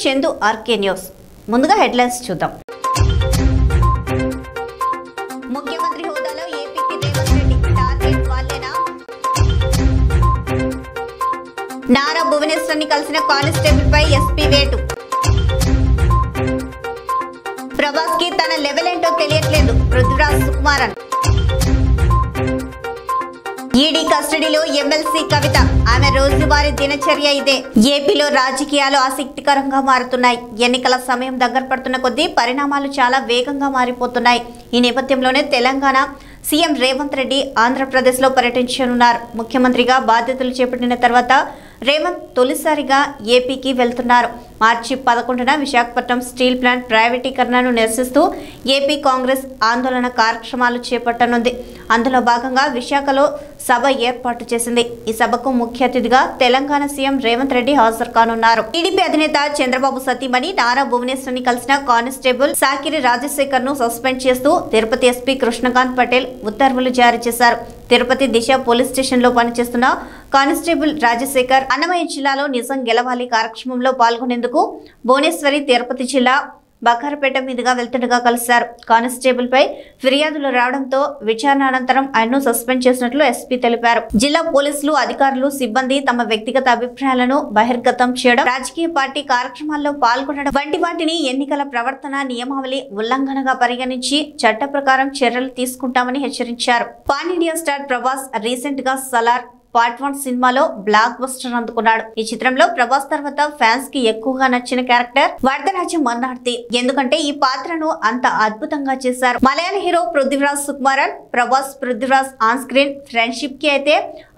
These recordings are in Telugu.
Chandu RK news. ముందుగా హెడ్లైన్స్ చూద్దాం. ముఖ్యమంత్రి హోదాలో ఏపీకి రేవంత్ రెడ్డి టార్గెట్ వాళ్ళేనా? నారా భువనేశ్వర్ని కలిసిన కానిస్టేబుల్ పై ఎస్పీ వేటు. ప్రభాస్ కి తన లెవెల్ ఏంటో తెలియట్లేదు పృథ్వీరాజ్ సుకుమారన్. ఈడీ కస్టడీలో ఎమ్మెల్సీ కవిత, ఆమె రోజువారీ దినచర్య ఇదే. ఏపీలో రాజకీయాలు ఆసక్తికరంగా మారుతున్నాయి. ఎన్నికల సమయం దగ్గర పడుతున్న కొద్దీ పరిణామాలు చాలా వేగంగా మారిపోతున్నాయి. ఈ నేపథ్యంలోనే తెలంగాణ సీఎం రేవంత్ రెడ్డి ఆంధ్రప్రదేశ్లో పర్యటించనున్నారు. ముఖ్యమంత్రిగా బాధ్యతలు చేపట్టిన తర్వాత రేవంత్ తొలిసారిగా ఏపీకి వెళ్తున్నారు. మార్చి 11న విశాఖపట్నం స్టీల్ ప్లాంట్ ప్రైవేటీకరణను నిరసిస్తూ ఏపీ కాంగ్రెస్ ఆందోళన కార్యక్రమాలు చేపట్టనుంది. అందులో భాగంగా విశాఖలో సభ ఏర్పాటు చేసింది. ఈ సభకు ముఖ్య అతిథిగా తెలంగాణ సీఎం రేవంత్ రెడ్డి హాజరు కానున్నారు. టీడీపీ అధినేత చంద్రబాబు సతీమణి నారా భువనేశ్వర్ని కలిసిన కానిస్టేబుల్ సాకిరి రాజశేఖర్ ను సస్పెండ్ చేస్తూ తిరుపతి ఎస్పీ కృష్ణకాంత్ పటేల్ ఉత్తర్వులు జారీ చేశారు. తిరుపతి దిశ పోలీస్ స్టేషన్ లో పనిచేస్తున్న కానిస్టేబుల్ రాజశేఖర్ అన్నమయ్య జిల్లాలో నిజం గెలవాలి కార్యక్రమంలో పాల్గొనేందుకు భువనేశ్వరి తిరుపతి జిల్లా బకారపేట మీదుగా వెళ్తుండగా కలిశారు. కానిస్టేబుల్ పై ఫిర్యాదులు రావడంతో విచారణ అనంతరం ఆయన్ను సస్పెండ్ చేసినట్లు ఎస్పీ తెలిపారు. జిల్లా పోలీసులు అధికారులు సిబ్బంది తమ వ్యక్తిగత అభిప్రాయాలను బహిర్గతం చేయడం, రాజకీయ పార్టీ కార్యక్రమాల్లో పాల్గొనడం వంటి వాటిని ఎన్నికల ప్రవర్తన నియమావళి ఉల్లంఘనగా పరిగణించి చట్ట ప్రకారం చర్యలు తీసుకుంటామని హెచ్చరించారు. Pan India star Prabhas recent గా సలార్ పార్ట్ 1 సినిమాలో బ్లాక్ బస్టర్ అందుకున్నాడు. ఈ చిత్రంలో ప్రభాస్ తర్వాత ఫ్యాన్స్ కి ఎక్కువగా నచ్చిన క్యారెక్టర్ వరదరాజ మన్నార్తి. ఎందుకంటే ఈ పాత్రను అంత అద్భుతంగా చేశారు. మలయాళ hero Prithviraj Sukumaran, Prabhas Prithviraj on screen friendship కి అయితే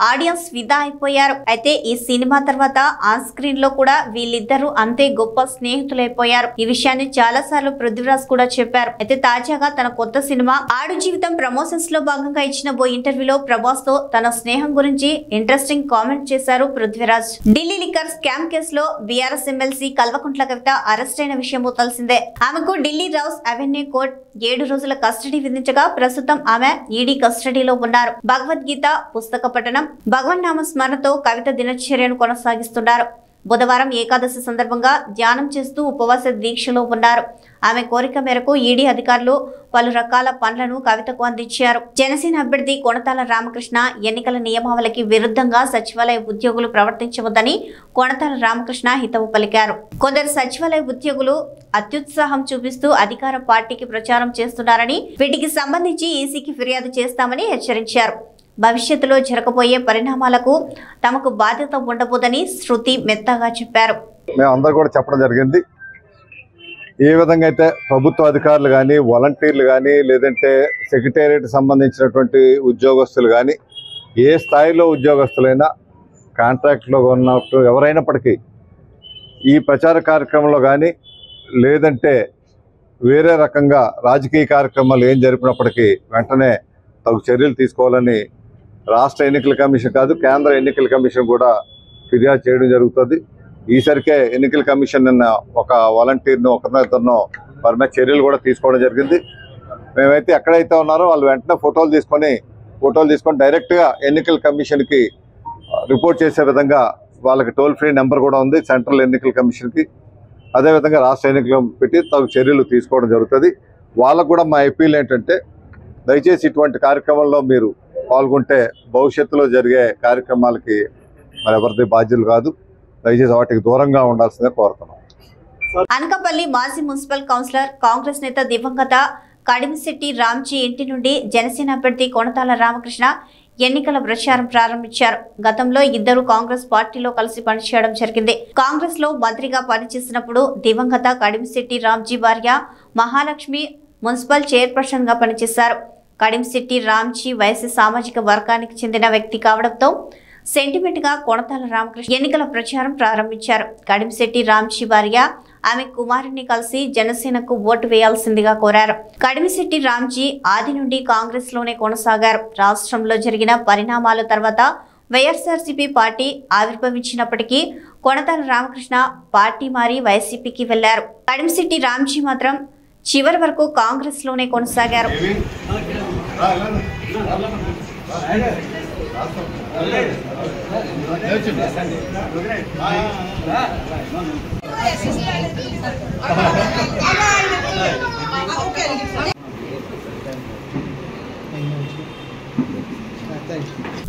ఆడియన్స్ ఫిదా అయిపోయారు. అయితే ఈ సినిమా తర్వాత ఆన్ స్క్రీన్ లో కూడా వీళ్ళిద్దరూ అంతే గొప్ప స్నేహితులైపోయారు. ఈ విషయాన్ని చాలా సార్లు పృథ్వీరాజ్ కూడా చెప్పారు. అయితే తాజాగా తన కొత్త సినిమా ఆడు జీవితం ప్రమోషన్స్ లో భాగంగా ఇచ్చిన ఓ ఇంటర్వ్యూలో ప్రభాస్ తో తన స్నేహం గురించి ఇంట్రెస్టింగ్ కామెంట్ చేశారు పృథ్వీరాజ్. ఢిల్లీ లిక్కర్ స్కామ్ కేసులో BRS MLC Kalvakuntla Kavitha arrest అయిన విషయమూ తెలిసిందే. ఆమెకు ఢిల్లీ రౌస్ అవెన్యూ కోర్టు 7 రోజుల కస్టడీ విధించగా ప్రస్తుతం ఆమె ఈడీ కస్టడీలో ఉన్నారు. భగవద్గీత పుస్తక పఠనం, భగవన్నామ స్మరణతో కవిత దినచర్యను కొనసాగిస్తున్నారు. బుధవారం ఏకాదశి సందర్భంగా ధ్యానం చేస్తూ ఉపవాస దీక్షలో ఉన్నారు. ఆమె కోరిక మేరకు ఈడీ అధికారులు పలు రకాల పనులను కవితకు అందించారు. జనసేన అభ్యర్థి కొణతాల రామకృష్ణ ఎన్నికల నియమావళికి విరుద్ధంగా సచివాలయ ఉద్యోగులు ప్రవర్తించవద్దని కొణతాల రామకృష్ణ హితవు పలికారు. కొందరు సచివాలయ ఉద్యోగులు అత్యుత్సాహం చూపిస్తూ అధికార పార్టీకి ప్రచారం చేస్తున్నారని, వీటికి సంబంధించి ఈసీకి ఫిర్యాదు చేస్తామని హెచ్చరించారు. భవిష్యత్తులో జరగబోయే పరిణామాలకు తమకు బాధ్యత ఉండబోదని శృతి మెత్తగా చెప్పారు. మేమందరూ కూడా చెప్పడం జరిగింది. ఏ విధంగా అయితే ప్రభుత్వ అధికారులు కానీ, వాలంటీర్లు కానీ, లేదంటే సెక్రటేరియట్ సంబంధించినటువంటి ఉద్యోగస్తులు కానీ, ఏ స్థాయిలో ఉద్యోగస్తులైనా కాంట్రాక్ట్లో ఉన్నట్టు ఎవరైనప్పటికీ ఈ ప్రచార కార్యక్రమంలో కానీ, లేదంటే వేరే రకంగా రాజకీయ కార్యక్రమాలు ఏం జరిపినప్పటికీ వెంటనే తగు చర్యలు తీసుకోవాలని రాష్ట్ర ఎన్నికల కమిషన్ కాదు, కేంద్ర ఎన్నికల కమిషన్ కూడా ఫిర్యాదు చేయడం జరుగుతుంది. ఈసరికే ఎన్నికల కమిషన్ నిన్న ఒక వాలంటీర్ను ఒకరినో వారి మీద చర్యలు కూడా తీసుకోవడం జరిగింది. మేమైతే ఎక్కడైతే ఉన్నారో వాళ్ళు వెంటనే ఫోటోలు తీసుకొని డైరెక్ట్గా ఎన్నికల కమిషన్కి రిపోర్ట్ చేసే విధంగా వాళ్ళకి టోల్ ఫ్రీ నెంబర్ కూడా ఉంది సెంట్రల్ ఎన్నికల కమిషన్కి. అదేవిధంగా రాష్ట్ర ఎన్నికలు పెట్టి తగు చర్యలు తీసుకోవడం జరుగుతుంది. వాళ్ళకు కూడా మా అప్పీల్ ఏంటంటే, దయచేసి ఇటువంటి కార్యక్రమంలో మీరు పాల్గొంటే భవిష్యత్తులో జరిగే కార్యక్రమాలకి మరి ఎవరిది బాధ్యులు కాదు. దయచేసి వాటికి దూరంగా ఉండాల్సిందే కోరుతున్నాం. అనకాపల్లి మాజీ మున్సిపల్ కౌన్సిలర్ కాంగ్రెస్ నేత దివంగత కడిమిశెట్టి రామ్జీ ఇంటి నుండి జనసేన అభ్యర్థి కొణతాల రామకృష్ణ ఎన్నికల ప్రచారం ప్రారంభించారు. గతంలో ఇద్దరు కాంగ్రెస్ పార్టీలో కలిసి పనిచేయడం జరిగింది. కాంగ్రెస్ లో మంత్రిగా పనిచేసినప్పుడు దివంగత కడిమిశెట్టి రామ్జీ భార్య మహాలక్ష్మి మున్సిపల్ చైర్పర్సన్ గా పనిచేశారు. కడిమిశెట్టి రామ్జీ వైసీ సామాజిక వర్గానికి చెందిన వ్యక్తి కావడంతో సెంటిమెంట్ గా కొణతాల రామకృష్ణ ఎన్నికల ప్రచారం ప్రారంభించారు. కడిమిశెట్టి రామ్జీ భార్య ఆమె కుమారుని కలిసి జనసేనకు ఓటు వేయాల్సిందిగా కోరారు. కడిమిశెట్టి రామ్జీ ఆది నుండి కాంగ్రెస్ లోనే కొనసాగారు. రాష్ట్రంలో జరిగిన పరిణామాల తర్వాత వైఎస్ఆర్సీపీ పార్టీ ఆవిర్భవించినప్పటికీ కొణతాల రామకృష్ణ పార్టీ మారి వైసీపీకి వెళ్లారు. కడిమిశెట్టి రామ్జీ మాత్రం చివరి వరకు కాంగ్రెస్ లోనే కొనసాగారు.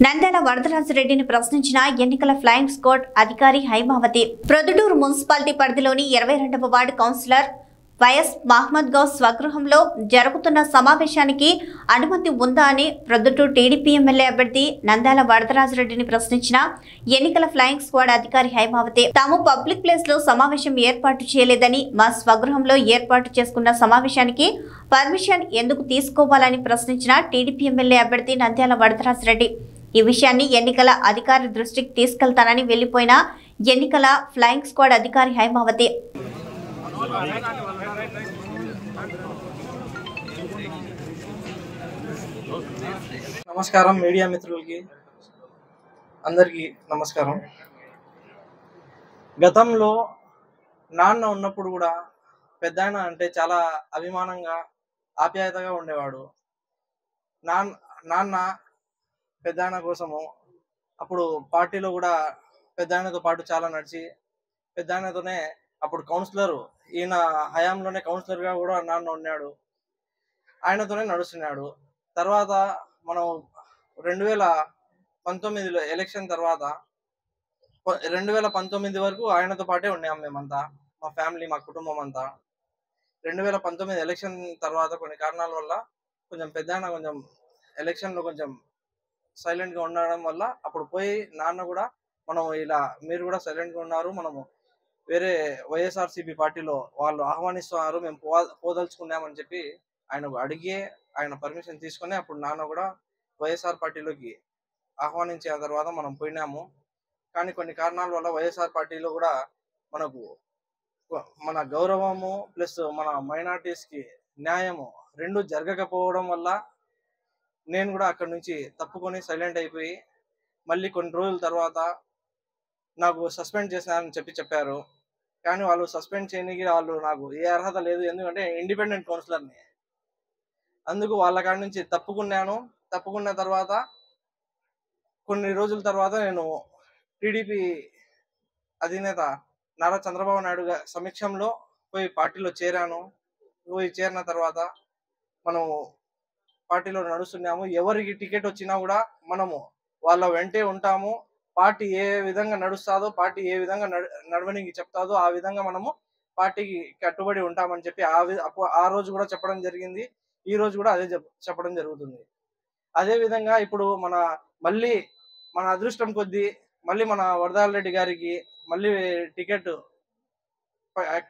నంద్యాల వరదరాజరెడ్డిని ప్రశ్నించిన ఎన్నికల ఫ్లయింగ్ స్క్వాడ్ అధికారి హైమావతి. ప్రొద్దుటూరు మున్సిపాలిటీ పరిధిలోని 22వ ward councillor YS Mohammad Ghouse స్వగృహంలో జరుగుతున్న సమావేశానికి అనుమతి ఉందా అని ప్రొద్దుటూరు టీడీపీ ఎమ్మెల్యే అభ్యర్థి నంద్యాల వరదరాజరెడ్డిని ప్రశ్నించిన ఎన్నికల ఫ్లయింగ్ స్క్వాడ్ అధికారి హైమావతి తాము పబ్లిక్ ప్లేస్ లో సమావేశం ఏర్పాటు చేయలేదని, మా స్వగృహంలో ఏర్పాటు చేసుకున్న సమావేశానికి పర్మిషన్ ఎందుకు తీసుకోవాలని ప్రశ్నించిన టీడీపీ ఎమ్మెల్యే అభ్యర్థి నంద్యాల వరదరాజరెడ్డి. ఈ విషయాన్ని ఎన్నికల అధికారి దృష్టికి తీసుకెళ్తానని వెళ్లిపోయిన ఎన్నికల ఫ్లయింగ్ స్క్వాడ్ అధికారి హైమావతి. నమస్కారం మీడియా మిత్రులకి అందరికీ నమస్కారం. గతంలో నాన్న ఉన్నప్పుడు కూడా పెద్దాయన అంటే చాలా అభిమానంగా ఆప్యాయతగా ఉండేవాడు. నాన్న పెద్దాయన కోసము అప్పుడు పార్టీలో కూడా పెద్దాయనతో పాటు చాలా నడిచి పెద్దాయనతోనే అప్పుడు కౌన్సిలర్ ఈయన హయాంలోనే కౌన్సిలర్గా కూడా నాన్న ఉన్నాడు. ఆయనతోనే నడుస్తున్నాడు. తర్వాత మనం 2019లో ఎలక్షన్ తర్వాత 2019 వరకు ఆయనతో పాటే ఉన్నాం మేమంతా, మా ఫ్యామిలీ, మా కుటుంబం అంతా. 2019 ఎలక్షన్ తర్వాత కొన్ని కారణాల వల్ల కొంచెం పెద్దాయన కొంచెం ఎలక్షన్లో కొంచెం సైలెంట్గా ఉండడం వల్ల అప్పుడు పోయి నాన్న కూడా మనం ఇలా మీరు కూడా సైలెంట్గా ఉన్నారు, మనము వేరే వైఎస్ఆర్సీపీ పార్టీలో వాళ్ళు ఆహ్వానిస్తున్నారు, మేము పోదలుచుకున్నామని చెప్పి ఆయన అడిగి ఆయన పర్మిషన్ తీసుకొని అప్పుడు నాన్న కూడా వైఎస్ఆర్ పార్టీలోకి ఆహ్వానించిన తర్వాత మనం పోయినాము. కానీ కొన్ని కారణాల వల్ల వైఎస్ఆర్ పార్టీలో కూడా మనకు మన గౌరవము ప్లస్ మన మైనారిటీస్కి న్యాయము రెండు జరగకపోవడం వల్ల నేను కూడా అక్కడి నుంచి తప్పుకొని సైలెంట్ అయిపోయి మళ్ళీ కొన్ని రోజుల తర్వాత నాకు సస్పెండ్ చేసినారని చెప్పారు. కానీ వాళ్ళు సస్పెండ్ చేయడానికి వాళ్ళు నాకు ఏ అర్హత లేదు, ఎందుకంటే ఇండిపెండెంట్ కౌన్సిలర్ని. అందుకు వాళ్ళ కాడి నుంచి తప్పుకున్న తర్వాత కొన్ని రోజుల తర్వాత నేను టీడీపీ అధినేత నారా చంద్రబాబు నాయుడు గారి సమక్షంలో పోయి పార్టీలో చేరిన తర్వాత మనం పార్టీలో నడుస్తున్నాము. ఎవరికి టికెట్ వచ్చినా కూడా మనము వాళ్ళ వెంటే ఉంటాము. పార్టీ ఏ విధంగా నడుస్తాదో, పార్టీ ఏ విధంగా నడవనికి చెప్తాదో ఆ విధంగా మనము పార్టీకి కట్టుబడి ఉంటామని చెప్పి ఆ రోజు కూడా చెప్పడం జరిగింది. ఈ రోజు కూడా అదే చెప్పడం జరుగుతుంది. అదే విధంగా ఇప్పుడు మళ్ళీ మన అదృష్టం కొద్దీ మళ్ళీ మన వరదారెడ్డి గారికి మళ్ళీ టికెట్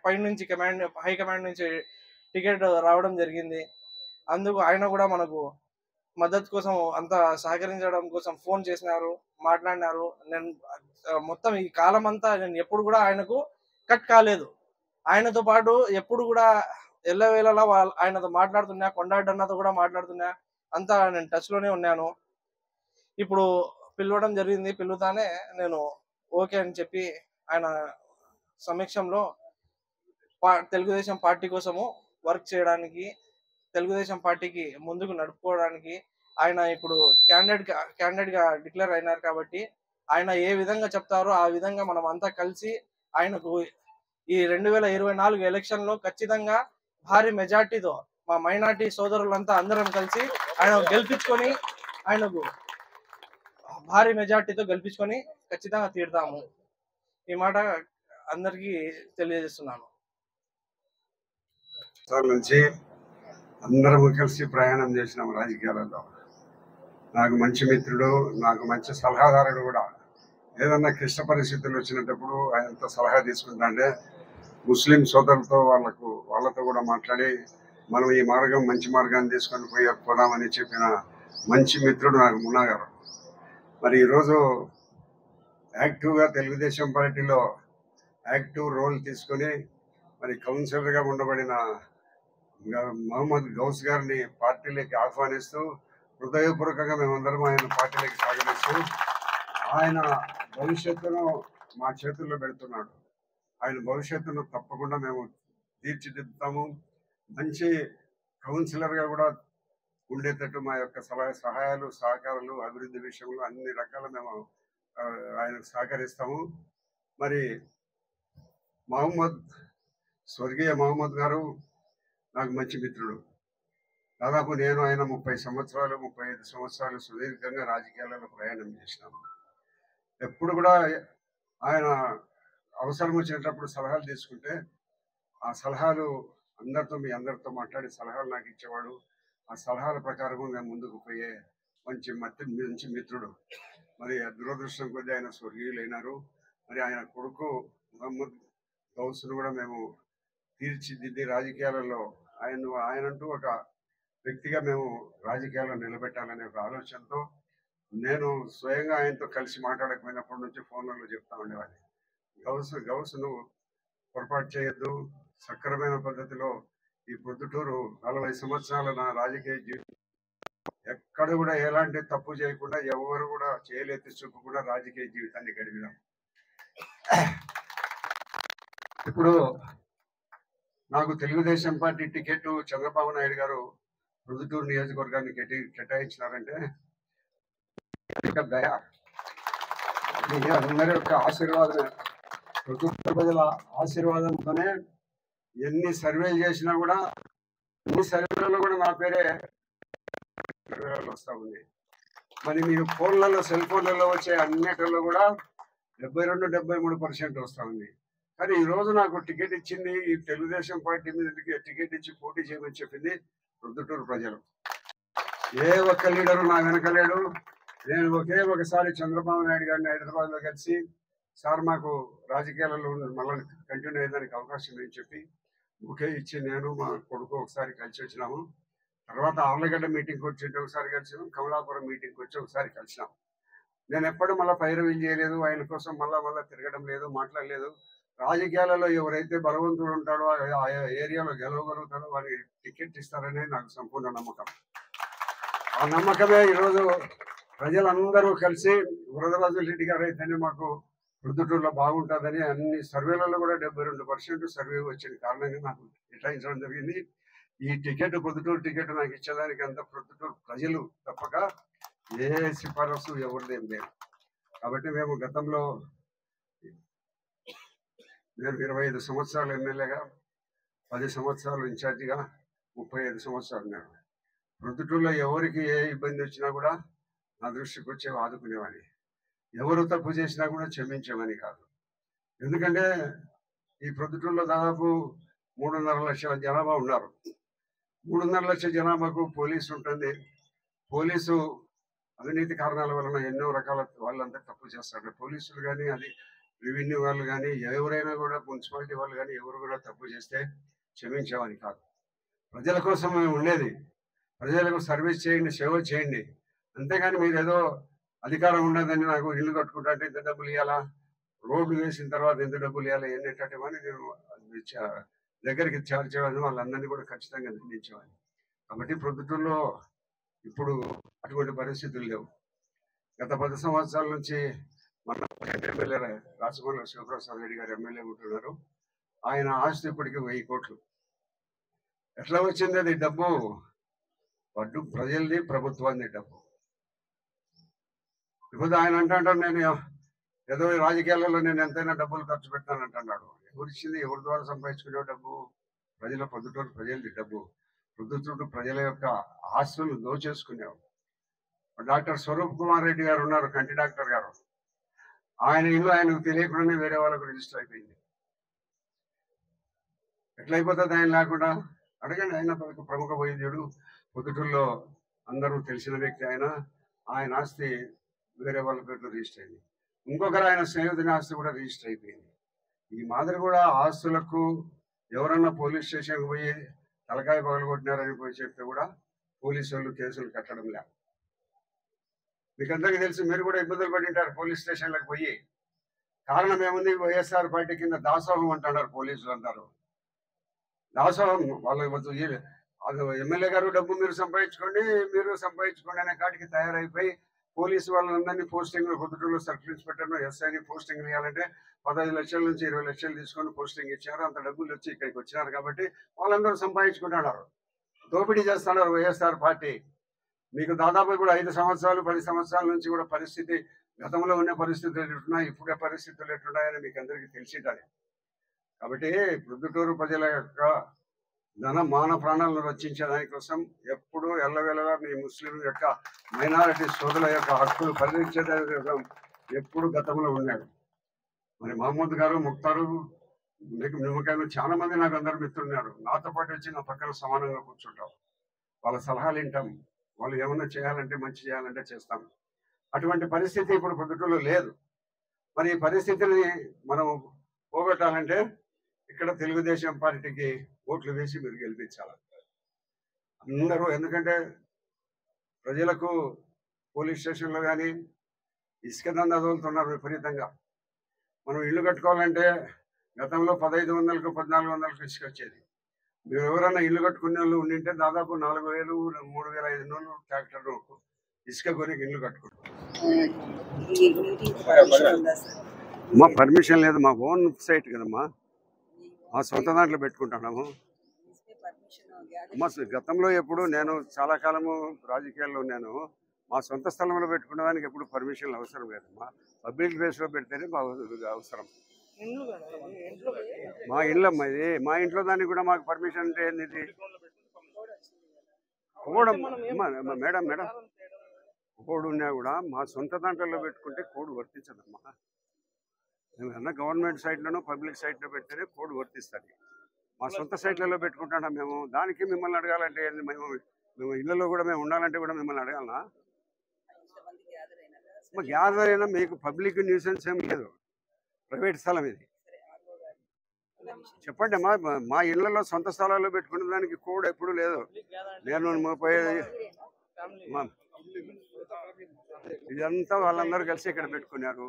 పైనుంచి హై కమాండ్ నుంచి టికెట్ రావడం జరిగింది. అందుకు ఆయన కూడా మనకు మద్దతు కోసం అంతా సహకరించడం కోసం ఫోన్ చేసినారు, మాట్లాడినారు. నేను మొత్తం ఈ కాలం అంతా నేను ఎప్పుడు కూడా ఆయనకు కట్ కాలేదు. ఆయనతో పాటు ఎప్పుడు కూడా ఎల్లవేళలా ఆయనతో మాట్లాడుతున్నా, కొండాడన్నతో కూడా మాట్లాడుతున్నా, అంతా నేను టచ్లోనే ఉన్నాను. ఇప్పుడు పిలవడం జరిగింది, పిలువుతానే నేను ఓకే అని చెప్పి ఆయన సమక్షంలో తెలుగుదేశం పార్టీ కోసము వర్క్ చేయడానికి, తెలుగుదేశం పార్టీకి ముందుకు నడుపుకోవడానికి ఆయన ఇప్పుడు క్యాండిడేట్గా డిక్లేర్ అయినారు. కాబట్టి ఆయన ఏ విధంగా చెప్తారో ఆ విధంగా మనం అంతా కలిసి ఆయనకు ఈ 2024 ఎలక్షన్లో ఖచ్చితంగా భారీ మెజార్టీతో మా మైనార్టీ సోదరులంతా అందరం కలిసి ఆయనకు భారీ మెజార్టీతో గెలిపించుకొని ఖచ్చితంగా తీరుతాము. ఈ మాట అందరికీ తెలియజేస్తున్నాను. నుంచి అందరం కలిసి ప్రయాణం చేసినాం రాజకీయాలలో. నాకు మంచి మిత్రుడు, నాకు మంచి సలహాదారుడు కూడా. ఏదన్నా క్లిష్ట పరిస్థితులు వచ్చినప్పుడు ఆయనతో సలహా తీసుకుంటాంటే ముస్లిం సోదరులతో వాళ్ళతో కూడా మాట్లాడి మనం ఈ మంచి మార్గాన్ని తీసుకొని పోదామని చెప్పిన మంచి మిత్రుడు నాకు మున్నా గారు. మరి ఈరోజు యాక్టివ్గా తెలుగుదేశం పార్టీలో యాక్టివ్ రోల్ తీసుకొని మరి కౌన్సిలర్గా ఉండబడిన మహమ్మద్ గౌస్ గారిని పార్టీలోకి ఆహ్వానిస్తూ హృదయపూర్వకంగా మేమందరం ఆయన పార్టీలోకి స్వాగతిస్తూ ఆయన భవిష్యత్తును మా చేతుల్లో పెడుతున్నాడు. ఆయన భవిష్యత్తును తప్పకుండా మేము తీర్చిదిద్దుతాము. మంచి కౌన్సిలర్గా కూడా ఉండేటట్టు మా యొక్క సహాయాలు, సహకారాలు, అభివృద్ధి విషయంలో అన్ని రకాల మేము ఆయనకు సహకరిస్తాము. మరి స్వర్గీయ మహమ్మద్ గారు నాకు మంచి మిత్రుడు. దాదాపు నేను ఆయన 30 సంవత్సరాలు 35 సంవత్సరాలు సుదీర్ఘంగా రాజకీయాలలో ప్రయాణం చేసినాము. ఎప్పుడు కూడా ఆయన అవసరం వచ్చినప్పుడు సలహాలు తీసుకుంటే ఆ సలహాలు మీ అందరితో మాట్లాడి సలహాలు నాకు ఇచ్చేవాడు. ఆ సలహాల ప్రకారం నేను ముందుకు పోయే మంచి మిత్రుడు. మరి దురదృష్టం కొద్దీ ఆయన స్వర్గీయులైనారు. మరి ఆయన కొడుకు మహమ్మద్ గౌస్ను కూడా మేము తీర్చిదిద్ది రాజకీయాలలో ఆయనంటూ ఒక వ్యక్తిగా మేము రాజకీయాల్లో నిలబెట్టాలనే ఒక ఆలోచనతో నేను స్వయంగా ఆయనతో కలిసి మాట్లాడకపోయినప్పటి నుంచి ఫోన్లలో చెప్తా ఉండేవాడిని, గౌస్ నువ్వు పొరపాటు చేయొద్దు, సక్రమైన పద్ధతిలో ఈ ప్రొద్దుటూరు 40 సంవత్సరాల నా రాజకీయ జీవితం ఎక్కడ కూడా ఎలాంటి తప్పు చేయకుండా ఎవరు కూడా చేయలేతి చూపకుండా రాజకీయ జీవితాన్ని గడిపినాం. ఇప్పుడు నాకు తెలుగుదేశం పార్టీ టికెట్ చంద్రబాబు నాయుడు గారు ప్రొద్దుటూరు నియోజకవర్గాన్ని కేటాయించినారంటే దయ, అందరి యొక్క ఆశీర్వాదమే, ప్రొద్దుటూరు ప్రజల ఆశీర్వాదంతోనే ఎన్ని సర్వేలు చేసినా కూడా అన్ని సర్వేలలో కూడా నా పేరే వస్తా ఉంది. మరి మీరు సెల్ ఫోన్లలో వచ్చే అన్నిటిలో కూడా 72-73% వస్తా ఉంది. కానీ ఈ రోజు నాకు టికెట్ ఇచ్చింది ఈ తెలుగుదేశం పార్టీ మీద టికెట్ ఇచ్చి పోటీ చేయమని చెప్పింది ప్రొద్దుటూరు ప్రజలు. ఏ ఒక్క లీడరు నా వెనకలేడు. నేను ఒకసారి చంద్రబాబు నాయుడు గారిని హైదరాబాద్ లో కలిసి, సార్ మాకు రాజకీయాలలో మళ్ళీ కంటిన్యూ అయ్యేదానికి అవకాశం లేని చెప్పి ఒకే ఇచ్చి నేను మా కొడుకు ఒకసారి కలిసి వచ్చినాము. తర్వాత ఆర్లగడ్డ మీటింగ్కి వచ్చి ఒకసారి కలిసినాం, కమలాపురం మీటింగ్కి వచ్చి ఒకసారి కలిసినాం. నేను ఎప్పుడు మళ్ళీ పైరవీలు చేయలేదు, ఆయన కోసం మళ్ళా తిరగడం లేదు, మాట్లాడలేదు. రాజకీయాలలో ఎవరైతే బలవంతుడు ఉంటాడో ఆ ఏరియాలో గెలవగలుగుతాడో వారికి టికెట్ ఇస్తారనే నాకు సంపూర్ణ నమ్మకం. ఆ నమ్మకమే ఈరోజు ప్రజలందరూ కలిసి వరదరాజు రెడ్డి గారు అయితేనే మాకు ప్రొద్దుటూరులో బాగుంటుందని అన్ని సర్వేలలో కూడా 72% సర్వే వచ్చిన కారణంగా నాకు కేటాయించడం జరిగింది. ఈ టికెట్ ప్రొద్దుటూరు టికెట్ నాకు ఇచ్చేదానికి అంత ప్రొద్దుటూరు ప్రజలు తప్పక ఏ సిఫారసు ఎవరిదేం లేదు. కాబట్టి మేము గతంలో నేను 25 సంవత్సరాలు ఎమ్మెల్యేగా, 10 సంవత్సరాలు ఇన్ఛార్జిగా, 35 సంవత్సరాలు నేను ప్రొద్దుటూరులో ఎవరికి ఏ ఇబ్బంది వచ్చినా కూడా నా దృష్టికి వచ్చే ఆదుకునేవాడిని. ఎవరు తప్పు చేసినా కూడా క్షమించేమని కాదు. ఎందుకంటే ఈ ప్రొద్దుటూరులో దాదాపు 3.5 లక్షల జనాభా ఉన్నారు. 3.5 లక్షల జనాభాకు పోలీసు ఉంటుంది. పోలీసు అవినీతి కారణాల వలన ఎన్నో రకాల వాళ్ళంతా తప్పు చేస్తారు. పోలీసులు కానీ, అది రెవెన్యూ వాళ్ళు కానీ, ఎవరైనా కూడా మున్సిపాలిటీ వాళ్ళు కానీ ఎవరు కూడా తప్పు చేస్తే క్షమించేవాని కాదు. ప్రజల కోసం మేము ఉండేది, ప్రజలకు సర్వీస్ చేయండి, సేవ చేయండి. అంతేగాని మీరు ఏదో అధికారం ఉండదని నాకు ఇల్లు కట్టుకుంటా అంటే ఎంత డబ్బులు ఇవ్వాలా, రోడ్లు వేసిన తర్వాత ఎంత డబ్బులు ఇవ్వాలి, ఎన్నిటమని నేను దగ్గరికి చేర్చేవాడిని. వాళ్ళందరినీ కూడా ఖచ్చితంగా నిందించేవాడిని. కాబట్టి ప్రొద్దుటూరులో ఇప్పుడు అటువంటి పరిస్థితులు లేవు. గత 10 సంవత్సరాల నుంచి మన ఎమ్మెల్యే రాచమల్ల శివప్రసాద్ రెడ్డి గారు ఎమ్మెల్యే ఉంటున్నారు. ఆయన ఆస్తి ఇప్పటికీ 1000 కోట్లు. ఎట్లా వచ్చింది అది డబ్బు? పడ్డు ప్రజలది, ప్రభుత్వాన్ని డబ్బు. ఇప్పుడు ఆయన అంటాడు నేను ఏదో రాజకీయాలలో నేను ఎంతైనా డబ్బులు ఖర్చు పెట్టాను అంటున్నాడు. ఎవరిచ్చింది? ఎవరి ద్వారా సంపాదించుకునే డబ్బు? ప్రొద్దుటూరు ప్రజలది డబ్బు. ప్రొద్దుటూరు ప్రజల యొక్క ఆస్తులు దోచేసుకునేవాడు. డాక్టర్ స్వరూప్ కుమార్ రెడ్డి గారు ఉన్నారు, కంటి డాక్టర్ గారు. ఆయన ఇల్లు ఆయనకు తెలియకుండానే వేరే వాళ్ళకు రిజిస్టర్ అయిపోయింది. ఎట్లయిపోతుంది ఆయన లేకుండా? అడగండి. ఆయన ప్రముఖ వైద్యుడు, ప్రొద్దుటూరులో అందరూ తెలిసిన వ్యక్తి. ఆయన ఆస్తి వేరే వాళ్ళ పేర్లు రిజిస్టర్ అయింది. ఇంకొకరు ఆయన స్నేహితుని ఆస్తి కూడా రిజిస్టర్ అయిపోయింది. ఈ మాదిరి కూడా ఆస్తులకు ఎవరన్నా పోలీస్ స్టేషన్కి పోయి తలకాయ పగలగొట్టినారని పోయి చెప్తే కూడా పోలీసు వాళ్ళు కేసులు కట్టడం లే. మీకు అందరికీ తెలుసు, మీరు కూడా ఇబ్బందులు పడింటారు పోలీస్ స్టేషన్లకు పోయి. కారణం ఏముంది? వైఎస్ఆర్ పార్టీ కింద దాసోహం అంటున్నారు పోలీసులు అంటారు. దాసోహం వాళ్ళు ఎమ్మెల్యే గారు డబ్బు మీరు సంపాదించుకోండి అనే కాటికి తయారైపోయి పోలీసు వాళ్ళందరినీ పోస్టింగ్ పొద్దుటూరులో సర్కిల్ ఇన్స్పెక్టర్ ఎస్ఐని పోస్టింగ్ ఇవ్వాలంటే 15 లక్షల నుంచి 20 లక్షలు తీసుకొని పోస్టింగ్ ఇచ్చారు. అంత డబ్బులు వచ్చి ఇక్కడికి వచ్చినారు కాబట్టి వాళ్ళందరూ సంపాదించుకుంటున్నారు, దోపిడీ చేస్తున్నారు వైఎస్ఆర్ పార్టీ. మీకు దాదాపు కూడా 5 సంవత్సరాలు 10 సంవత్సరాల నుంచి కూడా పరిస్థితి గతంలో ఉన్న పరిస్థితులు ఎట్లున్నాయి, ఇప్పుడే పరిస్థితులు ఎట్లున్నాయని మీకు అందరికీ తెలిసింటాయి. కాబట్టి ప్రొద్దుటూరు ప్రజల యొక్క మాన ప్రాణాలను రక్షించే దానికోసం ఎప్పుడూ ఎల్లవేళలా మీ ముస్లిం యొక్క మైనారిటీ సోదరుల యొక్క హక్కులు పరిరక్షించే కోసం ఎప్పుడు గతంలో ఉన్నాడు. మరి మహమ్మద్ గారు, ముక్తారు, నిమ్మకాయలు చాలా మంది నాకు అందరు మిత్రులున్నారు. నాతో పాటు వచ్చి నా పక్కన సమానంగా కూర్చుంటాం. వాళ్ళ సలహాలు వింటాం. వాళ్ళు ఏమన్నా చేయాలంటే, మంచి చేయాలంటే చేస్తాం. అటువంటి పరిస్థితి ఇప్పుడు ప్రొద్దుటూరులో లేదు. మరి ఈ పరిస్థితిని మనం పోగొట్టాలంటే ఇక్కడ తెలుగుదేశం పార్టీకి ఓట్లు వేసి మీరు గెలిపించాలి అందరూ. ఎందుకంటే ప్రజలకు పోలీస్ స్టేషన్లో కానీ ఇసుక దందా తోలుతున్నారు విపరీతంగా. మనం ఇల్లు కట్టుకోవాలంటే గతంలో 1500కు 1400కు ఇసుక వచ్చేది. మీరు ఎవరైనా ఇల్లు కట్టుకునే వాళ్ళు ఉండింటే దాదాపు 4000 3500 ట్రాక్టర్ ఇసుక కొని ఇల్లు కట్టుకుంటాం. మా పర్మిషన్ లేదు, మా ఓన్ సైట్ కదమ్మా, మా సొంత దాంట్లో పెట్టుకుంటున్నాము. మా గతంలో ఎప్పుడు నేను చాలా కాలము రాజకీయాల్లో ఉన్నాను. మా సొంత స్థలంలో పెట్టుకునేదానికి ఎప్పుడు పర్మిషన్లు అవసరం లేదమ్మా. పబ్లిక్ ప్లేస్లో పెడితేనే అవసరం. మా ఇళ్ళమ్మా ఇది. మా ఇంట్లో దానికి కూడా మాకు పర్మిషన్ అంటే ఏంది? మేడం కోడ్ ఉన్నా కూడా మా సొంత దాంట్లో పెట్టుకుంటే కోడ్ వర్తించదమ్మా. ఏమన్నా గవర్నమెంట్ సైట్లోనో పబ్లిక్ సైట్లో పెడితేనే కోడ్ వర్తిస్తుంది. మా సొంత సైట్లలో పెట్టుకుంటున్నాం మేము. దానికి మిమ్మల్ని అడగాలంటే మేము ఇళ్ళలో కూడా మేము ఉండాలంటే కూడా మిమ్మల్ని అడగాలనా? గ్యాదర్ అయినా మీకు పబ్లిక్ న్యూసెన్స్ ఏం లేదు, ప్రైవేట్ స్థలం ఇది. చెప్పండి అమ్మా. మా ఇళ్లలో సొంత స్థలాల్లో పెట్టుకునే దానికి కోడ్ ఎప్పుడు లేదు. నేను 30 ఇదంతా వాళ్ళందరూ కలిసి ఇక్కడ పెట్టుకున్నారు.